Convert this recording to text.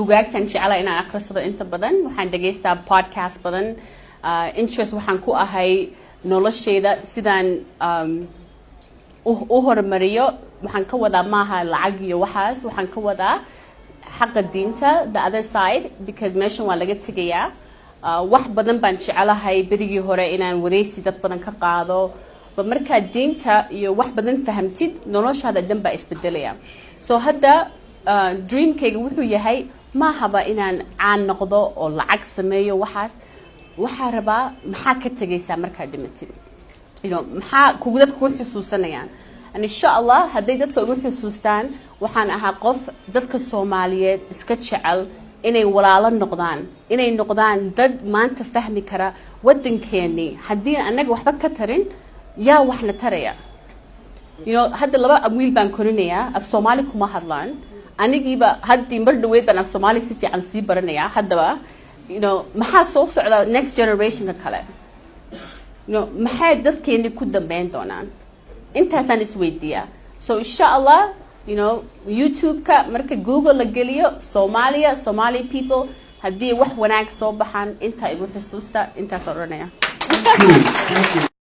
bugaagtan jecela inaan akhrisado inta badan waxaan dhageystaa podcast badan interest waxaan ku ahay noloshayda sidaan u horumariyo waxaan ka wadaa maaha lacag iyo waxaas waxaan ka wadaa xaqa diinta the other side because meeshan waa laga tegayaa wax badan baan jecelahay berigii hore inaan wareysi dad badan ka qaado ba markaa diinta iyo wax badan fahamtid noloshaada dhan baa isbedelaya so hadda dreamkayga wuxuu yahay ma haba inaan caan noqdo oo lacag sameeyo waxaa rabaa maxaa ka tagaysaa markaa dhimatid maxaa kugu dadka ku xusuusanayaan and insha Allah hadday dadka ugu xusuustaan waxaan ahaa qof dadka Soomaaliyeed iska jecel inay walaalo noqdaan inay noqdaan dad maanta fahmi kara wadankeeni haddii anaga waxba ka tarin yaa waxna taraya hadda laba wiil baan korinayaa af Soomaali kuma hadlaan anigiiba haddii mar dhaweyd baan af Soomaali si fiican sii baranayaa haddaba maxaa soo socda next generation ka kale maxay dadkeeni ku dambeyn doonaan intaasaan isweydiiyaa so insha Allah YouTube-ka marka Google la geliyo Soomaaliya Somali people haddii wax wanaag soo baxaan inta igu xusuusta intaas oranaya